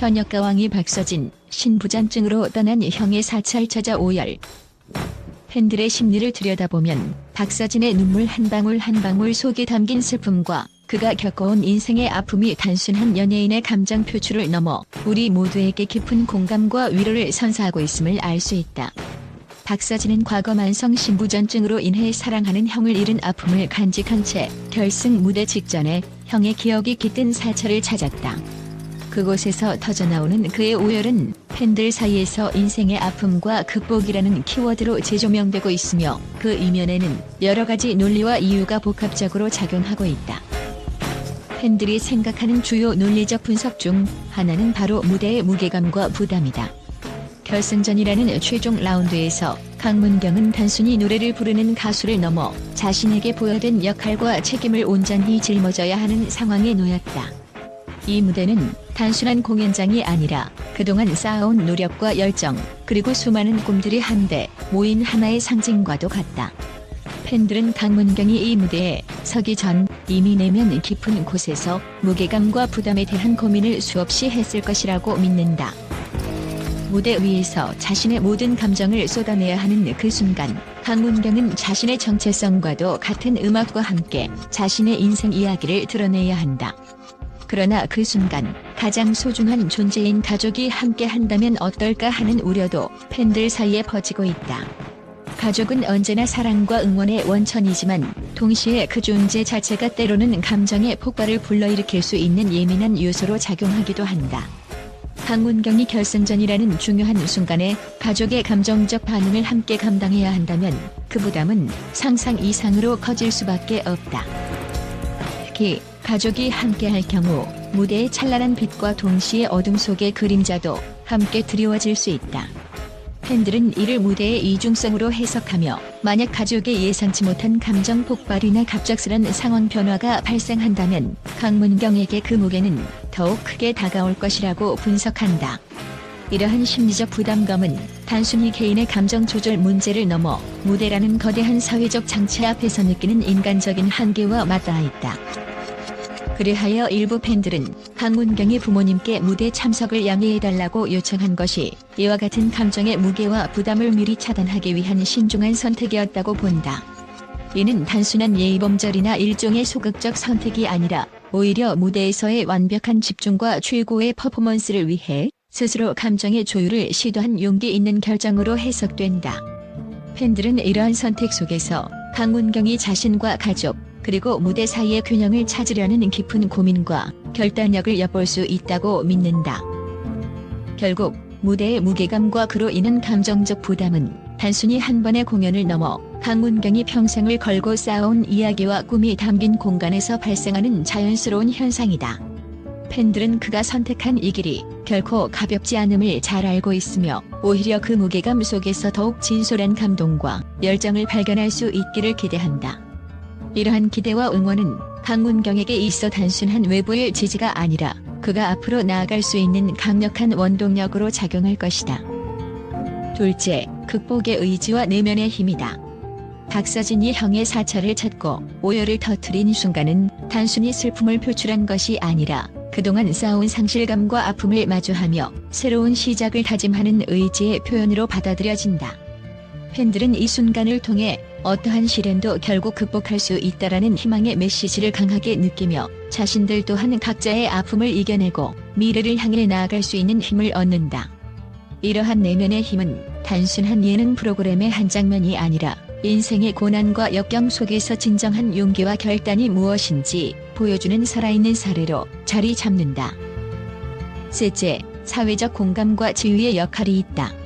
현역가왕이 박서진, 신부전증으로 떠난 형의 사찰 찾아 오열. 팬들의 심리를 들여다보면 박서진의 눈물 한 방울 한 방울 속에 담긴 슬픔과 그가 겪어온 인생의 아픔이 단순한 연예인의 감정 표출을 넘어 우리 모두에게 깊은 공감과 위로를 선사하고 있음을 알 수 있다. 박서진은 과거 만성 신부전증으로 인해 사랑하는 형을 잃은 아픔을 간직한 채 결승 무대 직전에 형의 기억이 깃든 사찰을 찾았다. 그곳에서 터져나오는 그의 오열은 팬들 사이에서 인생의 아픔과 극복이라는 키워드로 재조명되고 있으며 그 이면에는 여러 가지 논리와 이유가 복합적으로 작용하고 있다. 팬들이 생각하는 주요 논리적 분석 중 하나는 바로 무대의 무게감과 부담이다. 결승전이라는 최종 라운드에서 강문경은 단순히 노래를 부르는 가수를 넘어 자신에게 부여된 역할과 책임을 온전히 짊어져야 하는 상황에 놓였다. 이 무대는 단순한 공연장이 아니라 그동안 쌓아온 노력과 열정, 그리고 수많은 꿈들이 한데 모인 하나의 상징과도 같다. 팬들은 강문경이 이 무대에 서기 전 이미 내면 깊은 곳에서 무게감과 부담에 대한 고민을 수없이 했을 것이라고 믿는다. 무대 위에서 자신의 모든 감정을 쏟아내야 하는 그 순간, 강문경은 자신의 정체성과도 같은 음악과 함께 자신의 인생 이야기를 드러내야 한다. 그러나 그 순간 가장 소중한 존재인 가족이 함께 한다면 어떨까 하는 우려도 팬들 사이에 퍼지고 있다. 가족은 언제나 사랑과 응원의 원천이지만 동시에 그 존재 자체가 때로는 감정의 폭발을 불러일으킬 수 있는 예민한 요소로 작용하기도 한다. 강문경이 결승전이라는 중요한 순간에 가족의 감정적 반응을 함께 감당해야 한다면 그 부담은 상상 이상으로 커질 수밖에 없다. 특히 가족이 함께할 경우 무대의 찬란한 빛과 동시에 어둠 속의 그림자도 함께 드리워질 수 있다. 팬들은 이를 무대의 이중성으로 해석하며 만약 가족의 예상치 못한 감정 폭발이나 갑작스런 상황 변화가 발생한다면 강문경에게 그 무게는 더욱 크게 다가올 것이라고 분석한다. 이러한 심리적 부담감은 단순히 개인의 감정 조절 문제를 넘어 무대라는 거대한 사회적 장치 앞에서 느끼는 인간적인 한계와 맞닿아 있다. 그리하여 일부 팬들은 강문경의 부모님께 무대 참석을 양해해달라고 요청한 것이 이와 같은 감정의 무게와 부담을 미리 차단하기 위한 신중한 선택이었다고 본다. 이는 단순한 예의범절이나 일종의 소극적 선택이 아니라 오히려 무대에서의 완벽한 집중과 최고의 퍼포먼스를 위해 스스로 감정의 조율을 시도한 용기 있는 결정으로 해석된다. 팬들은 이러한 선택 속에서 강문경이 자신과 가족, 그리고 무대 사이의 균형을 찾으려는 깊은 고민과 결단력을 엿볼 수 있다고 믿는다. 결국 무대의 무게감과 그로 인한 감정적 부담은 단순히 한 번의 공연을 넘어 강문경이 평생을 걸고 쌓아온 이야기와 꿈이 담긴 공간에서 발생하는 자연스러운 현상이다. 팬들은 그가 선택한 이 길이 결코 가볍지 않음을 잘 알고 있으며 오히려 그 무게감 속에서 더욱 진솔한 감동과 열정을 발견할 수 있기를 기대한다. 이러한 기대와 응원은 강문경에게 있어 단순한 외부의 지지가 아니라 그가 앞으로 나아갈 수 있는 강력한 원동력으로 작용할 것이다. 둘째, 극복의 의지와 내면의 힘이다. 박서진이 형의 사찰을 찾고 오열을 터뜨린 순간은 단순히 슬픔을 표출한 것이 아니라 그동안 쌓아온 상실감과 아픔을 마주하며 새로운 시작을 다짐하는 의지의 표현으로 받아들여진다. 팬들은 이 순간을 통해 어떠한 시련도 결국 극복할 수 있다라는 희망의 메시지를 강하게 느끼며 자신들 또한 각자의 아픔을 이겨내고 미래를 향해 나아갈 수 있는 힘을 얻는다. 이러한 내면의 힘은 단순한 예능 프로그램의 한 장면이 아니라 인생의 고난과 역경 속에서 진정한 용기와 결단이 무엇인지 보여주는 살아있는 사례로 자리 잡는다. 셋째, 사회적 공감과 지휘의 역할이 있다.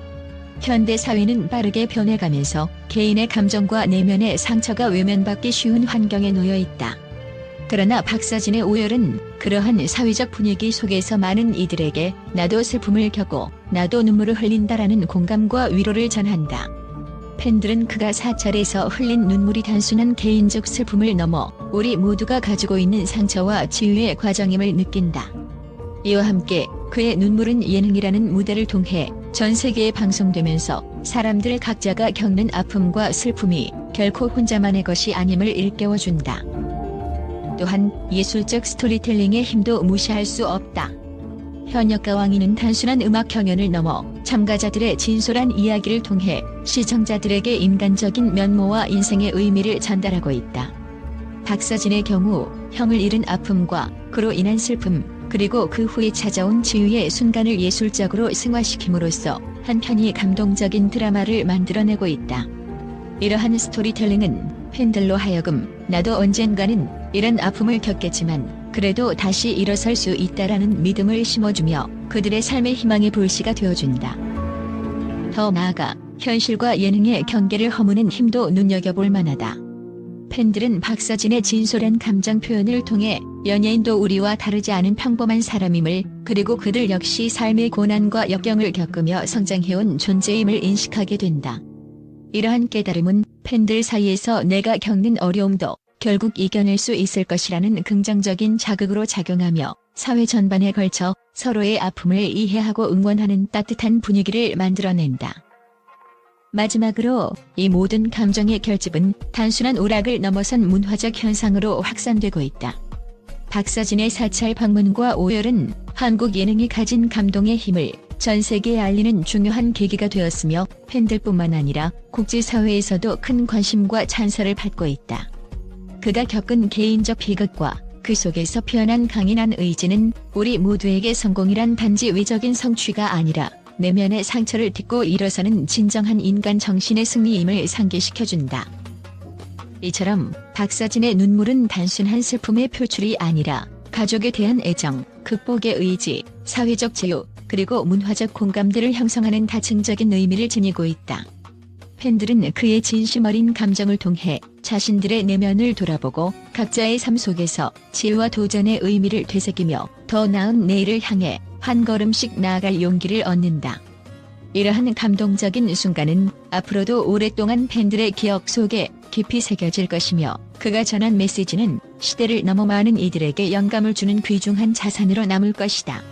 현대 사회는 빠르게 변해가면서 개인의 감정과 내면의 상처가 외면받기 쉬운 환경에 놓여 있다. 그러나 박서진의 오열은 그러한 사회적 분위기 속에서 많은 이들에게 나도 슬픔을 겪고 나도 눈물을 흘린다라는 공감과 위로를 전한다. 팬들은 그가 사찰에서 흘린 눈물이 단순한 개인적 슬픔을 넘어 우리 모두가 가지고 있는 상처와 치유의 과정임을 느낀다. 이와 함께 그의 눈물은 예능이라는 무대를 통해 전 세계에 방송되면서 사람들 각자가 겪는 아픔과 슬픔이 결코 혼자만의 것이 아님을 일깨워준다. 또한 예술적 스토리텔링의 힘도 무시할 수 없다. 현역과 왕이는 단순한 음악 경연을 넘어 참가자들의 진솔한 이야기를 통해 시청자들에게 인간적인 면모와 인생의 의미를 전달하고 있다. 박서진의 경우 형을 잃은 아픔과 그로 인한 슬픔, 그리고 그 후에 찾아온 치유의 순간을 예술적으로 승화시킴으로써 한편이 감동적인 드라마를 만들어내고 있다. 이러한 스토리텔링은 팬들로 하여금 나도 언젠가는 이런 아픔을 겪겠지만 그래도 다시 일어설 수 있다라는 믿음을 심어주며 그들의 삶의 희망의 불씨가 되어준다. 더 나아가 현실과 예능의 경계를 허무는 힘도 눈여겨볼 만하다. 팬들은 박서진의 진솔한 감정 표현을 통해 연예인도 우리와 다르지 않은 평범한 사람임을, 그리고 그들 역시 삶의 고난과 역경을 겪으며 성장해온 존재임을 인식하게 된다. 이러한 깨달음은 팬들 사이에서 내가 겪는 어려움도 결국 이겨낼 수 있을 것이라는 긍정적인 자극으로 작용하며 사회 전반에 걸쳐 서로의 아픔을 이해하고 응원하는 따뜻한 분위기를 만들어낸다. 마지막으로 이 모든 감정의 결집은 단순한 오락을 넘어선 문화적 현상으로 확산되고 있다. 박서진의 사찰 방문과 오열은 한국 예능이 가진 감동의 힘을 전 세계에 알리는 중요한 계기가 되었으며 팬들뿐만 아니라 국제사회에서도 큰 관심과 찬사를 받고 있다. 그가 겪은 개인적 비극과 그 속에서 피어난 강인한 의지는 우리 모두에게 성공이란 단지 외적인 성취가 아니라 내면의 상처를 딛고 일어서는 진정한 인간 정신의 승리임을 상기시켜준다. 이처럼 박서진의 눈물은 단순한 슬픔의 표출이 아니라 가족에 대한 애정, 극복의 의지, 사회적 제휴, 그리고 문화적 공감대를 형성하는 다층적인 의미를 지니고 있다. 팬들은 그의 진심 어린 감정을 통해 자신들의 내면을 돌아보고 각자의 삶 속에서 지혜와 도전의 의미를 되새기며 더 나은 내일을 향해 한 걸음씩 나아갈 용기를 얻는다. 이러한 감동적인 순간은 앞으로도 오랫동안 팬들의 기억 속에 깊이 새겨질 것이며 그가 전한 메시지는 시대를 넘어 많은 이들에게 영감을 주는 귀중한 자산으로 남을 것이다.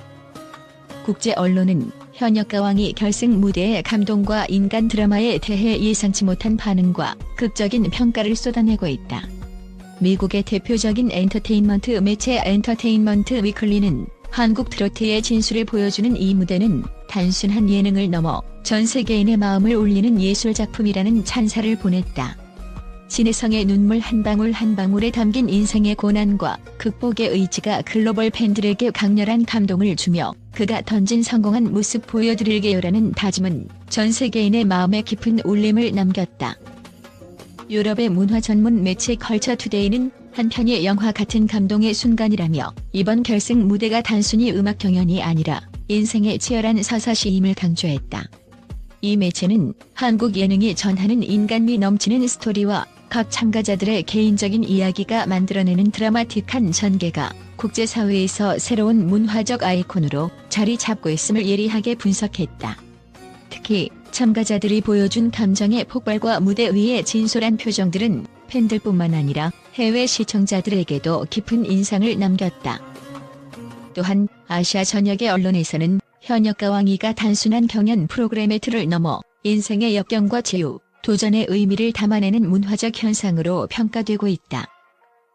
국제 언론은 현역과 왕이 결승 무대의 감동과 인간 드라마에 대해 예상치 못한 반응과 극적인 평가를 쏟아내고 있다. 미국의 대표적인 엔터테인먼트 매체 엔터테인먼트 위클리는 한국 트로트의 진수를 보여주는 이 무대는 단순한 예능을 넘어 전 세계인의 마음을 울리는 예술작품이라는 찬사를 보냈다. 신혜성의 눈물 한 방울 한 방울에 담긴 인생의 고난과 극복의 의지가 글로벌 팬들에게 강렬한 감동을 주며 그가 던진 성공한 모습 보여드릴게요라는 다짐은 전 세계인의 마음에 깊은 울림을 남겼다. 유럽의 문화 전문 매체 컬처 투데이는 한 편의 영화 같은 감동의 순간이라며 이번 결승 무대가 단순히 음악 경연이 아니라 인생의 치열한 서사시임을 강조했다. 이 매체는 한국 예능이 전하는 인간미 넘치는 스토리와 각 참가자들의 개인적인 이야기가 만들어내는 드라마틱한 전개가 국제사회에서 새로운 문화적 아이콘으로 자리 잡고 있음을 예리하게 분석했다. 특히 참가자들이 보여준 감정의 폭발과 무대 위의 진솔한 표정들은 팬들뿐만 아니라 해외 시청자들에게도 깊은 인상을 남겼다. 또한 아시아 전역의 언론에서는 현역과 왕이가 단순한 경연 프로그램의 틀을 넘어 인생의 역경과 제휴, 도전의 의미를 담아내는 문화적 현상으로 평가되고 있다.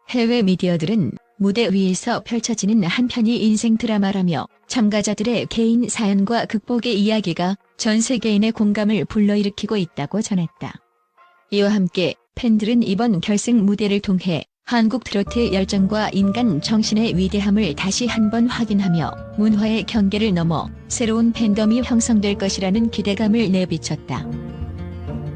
해외 미디어들은 무대 위에서 펼쳐지는 한 편의 인생 드라마라며 참가자들의 개인 사연과 극복의 이야기가 전 세계인의 공감을 불러일으키고 있다고 전했다. 이와 함께 팬들은 이번 결승 무대를 통해 한국 트로트의 열정과 인간 정신의 위대함을 다시 한번 확인하며 문화의 경계를 넘어 새로운 팬덤이 형성될 것이라는 기대감을 내비쳤다.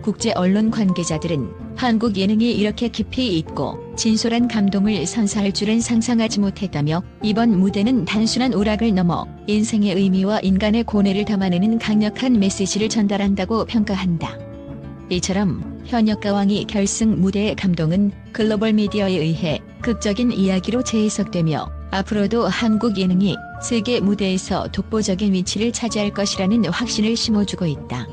국제 언론 관계자들은 한국 예능이 이렇게 깊이 있고 진솔한 감동을 선사할 줄은 상상하지 못했다며 이번 무대는 단순한 오락을 넘어 인생의 의미와 인간의 고뇌를 담아내는 강력한 메시지를 전달한다고 평가한다. 이처럼 현역과 왕이 결승 무대의 감동은 글로벌 미디어에 의해 극적인 이야기로 재해석되며 앞으로도 한국 예능이 세계 무대에서 독보적인 위치를 차지할 것이라는 확신을 심어주고 있다.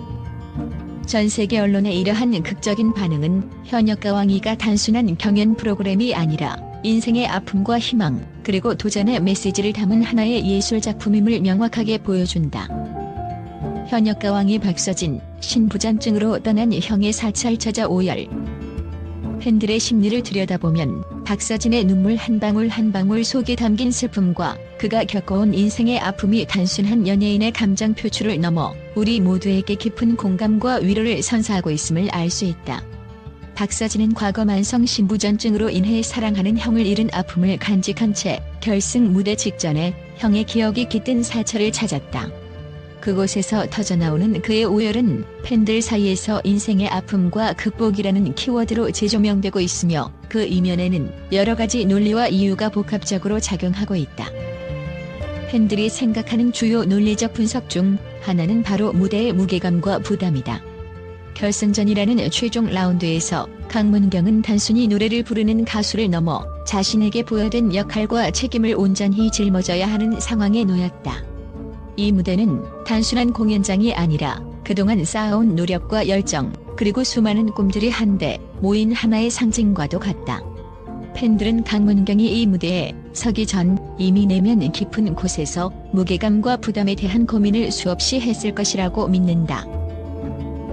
전 세계 언론의 이러한 극적인 반응은 현역과 왕이가 단순한 경연 프로그램이 아니라 인생의 아픔과 희망, 그리고 도전의 메시지를 담은 하나의 예술작품임을 명확하게 보여준다. 현역과 왕이 박서진, 신부장증으로 떠난 형의 사찰 저자 오열. 팬들의 심리를 들여다보면 박서진의 눈물 한 방울 한 방울 속에 담긴 슬픔과 그가 겪어온 인생의 아픔이 단순한 연예인의 감정 표출을 넘어 우리 모두에게 깊은 공감과 위로를 선사하고 있음을 알 수 있다. 박서진은 과거 만성 신부전증으로 인해 사랑하는 형을 잃은 아픔을 간직한 채 결승 무대 직전에 형의 기억이 깃든 사찰을 찾았다. 그곳에서 터져나오는 그의 오열은 팬들 사이에서 인생의 아픔과 극복이라는 키워드로 재조명되고 있으며 그 이면에는 여러 가지 논리와 이유가 복합적으로 작용하고 있다. 팬들이 생각하는 주요 논리적 분석 중 하나는 바로 무대의 무게감과 부담이다. 결승전이라는 최종 라운드에서 강문경은 단순히 노래를 부르는 가수를 넘어 자신에게 부여된 역할과 책임을 온전히 짊어져야 하는 상황에 놓였다. 이 무대는 단순한 공연장이 아니라 그동안 쌓아온 노력과 열정, 그리고 수많은 꿈들이 한데 모인 하나의 상징과도 같다. 팬들은 강문경이 이 무대에 서기 전 이미 내면 깊은 곳에서 무게감과 부담에 대한 고민을 수없이 했을 것이라고 믿는다.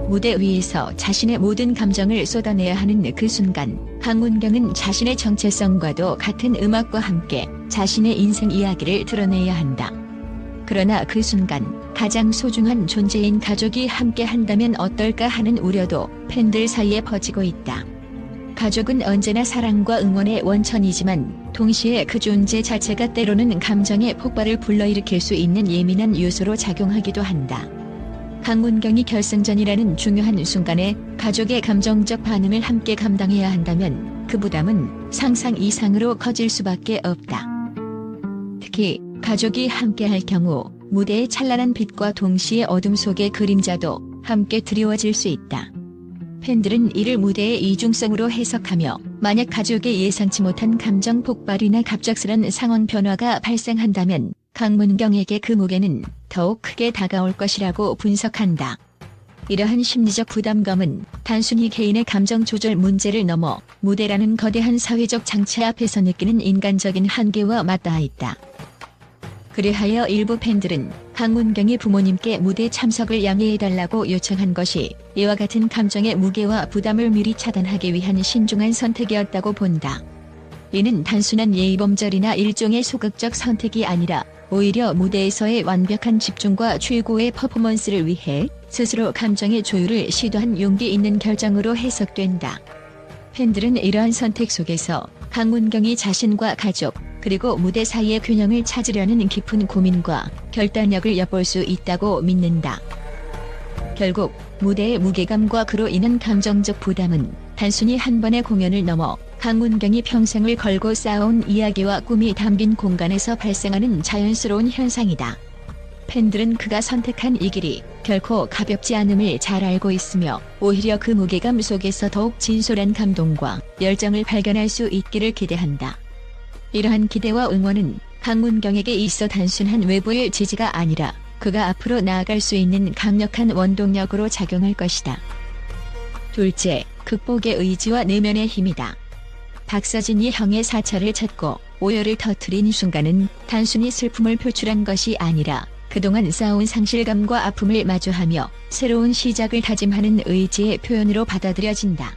무대 위에서 자신의 모든 감정을 쏟아내야 하는 그 순간, 강문경은 자신의 정체성과도 같은 음악과 함께 자신의 인생 이야기를 드러내야 한다. 그러나 그 순간 가장 소중한 존재인 가족이 함께 한다면 어떨까 하는 우려도 팬들 사이에 퍼지고 있다. 가족은 언제나 사랑과 응원의 원천이지만 동시에 그 존재 자체가 때로는 감정의 폭발을 불러일으킬 수 있는 예민한 요소로 작용하기도 한다. 강문경이 결승전이라는 중요한 순간에 가족의 감정적 반응을 함께 감당해야 한다면 그 부담은 상상 이상으로 커질 수밖에 없다. 특히 가족이 함께할 경우 무대의 찬란한 빛과 동시에 어둠 속의 그림자도 함께 드리워질 수 있다. 팬들은 이를 무대의 이중성으로 해석하며 만약 가족의 예상치 못한 감정 폭발이나 갑작스런 상황 변화가 발생한다면 강문경에게 그 무게는 더욱 크게 다가올 것이라고 분석한다. 이러한 심리적 부담감은 단순히 개인의 감정 조절 문제를 넘어 무대라는 거대한 사회적 장치 앞에서 느끼는 인간적인 한계와 맞닿아 있다. 그리하여 일부 팬들은 강문경이 부모님께 무대 참석을 양해해달라고 요청한 것이 이와 같은 감정의 무게와 부담을 미리 차단하기 위한 신중한 선택이었다고 본다. 이는 단순한 예의범절이나 일종의 소극적 선택이 아니라 오히려 무대에서의 완벽한 집중과 최고의 퍼포먼스를 위해 스스로 감정의 조율을 시도한 용기 있는 결정으로 해석된다. 팬들은 이러한 선택 속에서 강문경이 자신과 가족, 그리고 무대 사이의 균형을 찾으려는 깊은 고민과 결단력을 엿볼 수 있다고 믿는다. 결국 무대의 무게감과 그로 인한 감정적 부담은 단순히 한 번의 공연을 넘어 강문경이 평생을 걸고 쌓아온 이야기와 꿈이 담긴 공간에서 발생하는 자연스러운 현상이다. 팬들은 그가 선택한 이 길이 결코 가볍지 않음을 잘 알고 있으며 오히려 그 무게감 속에서 더욱 진솔한 감동과 열정을 발견할 수 있기를 기대한다. 이러한 기대와 응원은 강문경에게 있어 단순한 외부의 지지가 아니라 그가 앞으로 나아갈 수 있는 강력한 원동력으로 작용할 것이다. 둘째, 극복의 의지와 내면의 힘이다. 박서진이 형의 사찰을 찾고 오열을 터뜨린 순간은 단순히 슬픔을 표출한 것이 아니라 그동안 쌓아온 상실감과 아픔을 마주하며 새로운 시작을 다짐하는 의지의 표현으로 받아들여진다.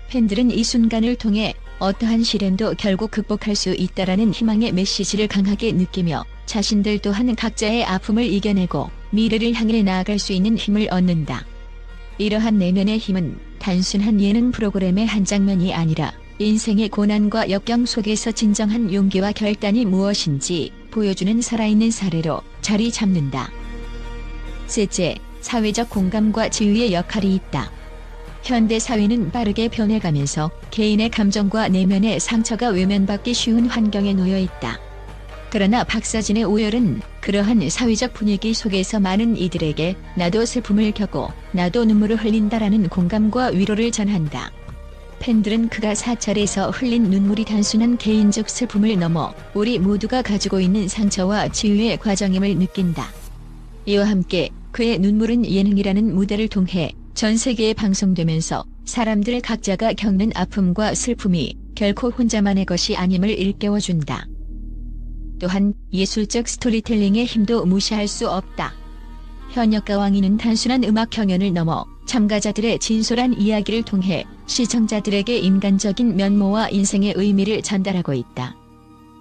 팬들은 이 순간을 통해 어떠한 시련도 결국 극복할 수 있다라는 희망의 메시지를 강하게 느끼며 자신들 또한 각자의 아픔을 이겨내고 미래를 향해 나아갈 수 있는 힘을 얻는다. 이러한 내면의 힘은 단순한 예능 프로그램의 한 장면이 아니라 인생의 고난과 역경 속에서 진정한 용기와 결단이 무엇인지 보여주는 살아있는 사례로 자리 잡는다. 셋째, 사회적 공감과 지위의 역할이 있다. 현대 사회는 빠르게 변해가면서 개인의 감정과 내면의 상처가 외면받기 쉬운 환경에 놓여 있다. 그러나 박서진의 오열은 그러한 사회적 분위기 속에서 많은 이들에게 나도 슬픔을 겪고 나도 눈물을 흘린다라는 공감과 위로를 전한다. 팬들은 그가 사찰에서 흘린 눈물이 단순한 개인적 슬픔을 넘어 우리 모두가 가지고 있는 상처와 치유의 과정임을 느낀다. 이와 함께 그의 눈물은 예능이라는 무대를 통해 전 세계에 방송되면서 사람들 각자가 겪는 아픔과 슬픔이 결코 혼자만의 것이 아님을 일깨워준다. 또한 예술적 스토리텔링의 힘도 무시할 수 없다. 현역가 왕이는 단순한 음악 경연을 넘어 참가자들의 진솔한 이야기를 통해 시청자들에게 인간적인 면모와 인생의 의미를 전달하고 있다.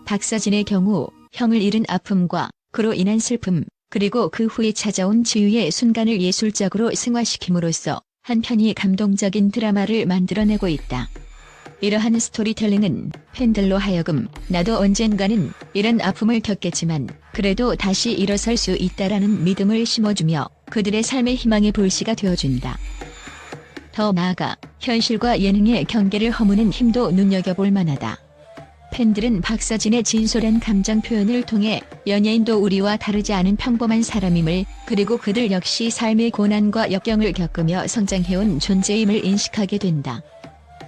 박서진의 경우 형을 잃은 아픔과 그로 인한 슬픔, 그리고 그 후에 찾아온 치유의 순간을 예술적으로 승화시킴으로써 한편이 감동적인 드라마를 만들어내고 있다. 이러한 스토리텔링은 팬들로 하여금 나도 언젠가는 이런 아픔을 겪겠지만 그래도 다시 일어설 수 있다라는 믿음을 심어주며 그들의 삶의 희망의 불씨가 되어준다. 더 나아가 현실과 예능의 경계를 허무는 힘도 눈여겨볼 만하다. 팬들은 박서진의 진솔한 감정 표현을 통해 연예인도 우리와 다르지 않은 평범한 사람임을, 그리고 그들 역시 삶의 고난과 역경을 겪으며 성장해온 존재임을 인식하게 된다.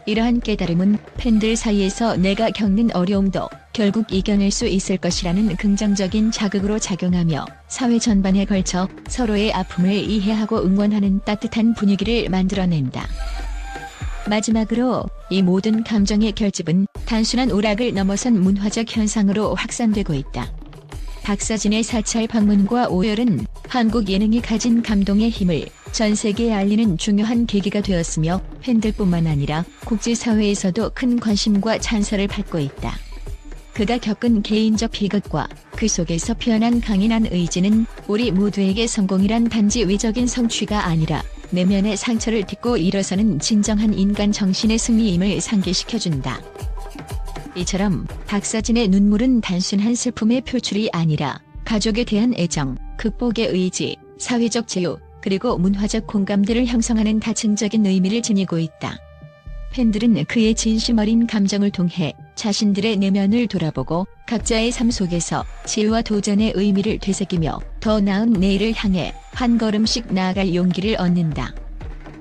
이러한 깨달음은 팬들 사이에서 내가 겪는 어려움도 결국 이겨낼 수 있을 것이라는 긍정적인 자극으로 작용하며 사회 전반에 걸쳐 서로의 아픔을 이해하고 응원하는 따뜻한 분위기를 만들어낸다. 마지막으로 이 모든 감정의 결집은 단순한 오락을 넘어선 문화적 현상으로 확산되고 있다. 박서진의 사찰 방문과 오열은 한국 예능이 가진 감동의 힘을 전 세계에 알리는 중요한 계기가 되었으며 팬들뿐만 아니라 국제사회에서도 큰 관심과 찬사를 받고 있다. 그가 겪은 개인적 비극과 그 속에서 피어난 강인한 의지는 우리 모두에게 성공이란 단지 외적인 성취가 아니라 내면의 상처를 딛고 일어서는 진정한 인간 정신의 승리임을 상기시켜준다. 이처럼 박서진의 눈물은 단순한 슬픔의 표출이 아니라 가족에 대한 애정, 극복의 의지, 사회적 제휴, 그리고 문화적 공감대를 형성하는 다층적인 의미를 지니고 있다. 팬들은 그의 진심 어린 감정을 통해 자신들의 내면을 돌아보고 각자의 삶 속에서 지혜와 도전의 의미를 되새기며 더 나은 내일을 향해 한 걸음씩 나아갈 용기를 얻는다.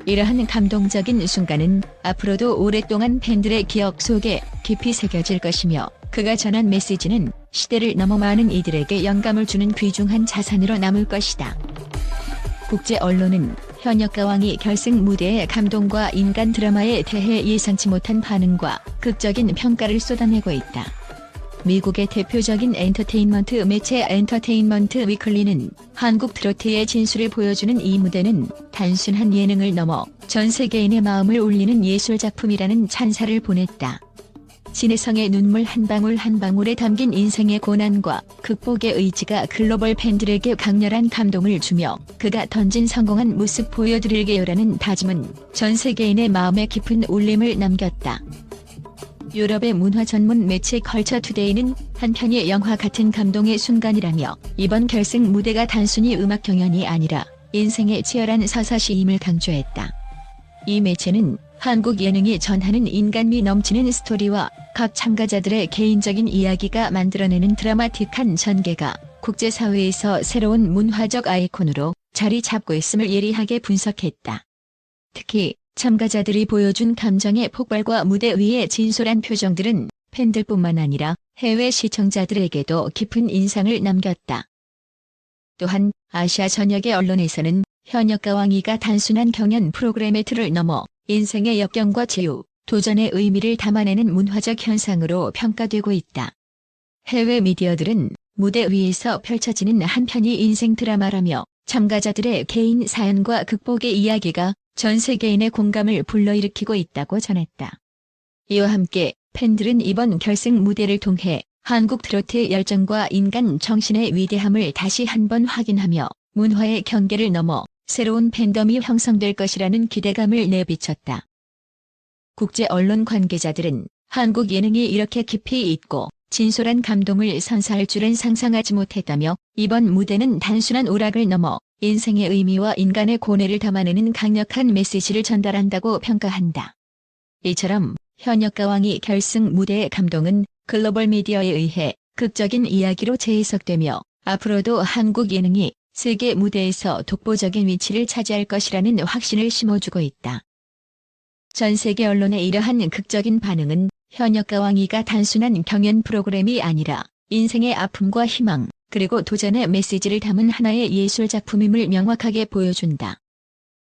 이러한 감동적인 순간은 앞으로도 오랫동안 팬들의 기억 속에 깊이 새겨질 것이며 그가 전한 메시지는 시대를 넘어 많은 이들에게 영감을 주는 귀중한 자산으로 남을 것이다. 국제 언론은 현역가왕이 결승 무대의 감동과 인간 드라마에 대해 예상치 못한 반응과 극적인 평가를 쏟아내고 있다. 미국의 대표적인 엔터테인먼트 매체 엔터테인먼트 위클리는 한국 트로트의 진수를 보여주는 이 무대는 단순한 예능을 넘어 전 세계인의 마음을 울리는 예술작품이라는 찬사를 보냈다. 신혜성의 눈물 한 방울 한 방울에 담긴 인생의 고난과 극복의 의지가 글로벌 팬들에게 강렬한 감동을 주며 그가 던진 성공한 모습 보여드릴게요라는 다짐은 전 세계인의 마음에 깊은 울림을 남겼다. 유럽의 문화 전문 매체 컬처 투데이는 한 편의 영화 같은 감동의 순간이라며 이번 결승 무대가 단순히 음악 경연이 아니라 인생의 치열한 서사시임을 강조했다. 이 매체는 한국 예능이 전하는 인간미 넘치는 스토리와 각 참가자들의 개인적인 이야기가 만들어내는 드라마틱한 전개가 국제사회에서 새로운 문화적 아이콘으로 자리 잡고 있음을 예리하게 분석했다. 특히 참가자들이 보여준 감정의 폭발과 무대 위의 진솔한 표정들은 팬들뿐만 아니라 해외 시청자들에게도 깊은 인상을 남겼다. 또한 아시아 전역의 언론에서는 현역가왕이가 단순한 경연 프로그램의 틀을 넘어 인생의 역경과 제휴, 도전의 의미를 담아내는 문화적 현상으로 평가되고 있다. 해외 미디어들은 무대 위에서 펼쳐지는 한 편의 인생 드라마라며 참가자들의 개인 사연과 극복의 이야기가 전 세계인의 공감을 불러일으키고 있다고 전했다. 이와 함께 팬들은 이번 결승 무대를 통해 한국 트로트의 열정과 인간 정신의 위대함을 다시 한번 확인하며 문화의 경계를 넘어 새로운 팬덤이 형성될 것이라는 기대감을 내비쳤다. 국제 언론 관계자들은 한국 예능이 이렇게 깊이 있고 진솔한 감동을 선사할 줄은 상상하지 못했다며 이번 무대는 단순한 오락을 넘어 인생의 의미와 인간의 고뇌를 담아내는 강력한 메시지를 전달한다고 평가한다. 이처럼 현역가왕이 결승 무대의 감동은 글로벌 미디어에 의해 극적인 이야기로 재해석되며 앞으로도 한국 예능이 세계 무대에서 독보적인 위치를 차지할 것이라는 확신을 심어주고 있다. 전 세계 언론의 이러한 극적인 반응은 현역가왕이가 단순한 경연 프로그램이 아니라 인생의 아픔과 희망, 그리고 도전의 메시지를 담은 하나의 예술 작품임을 명확하게 보여준다.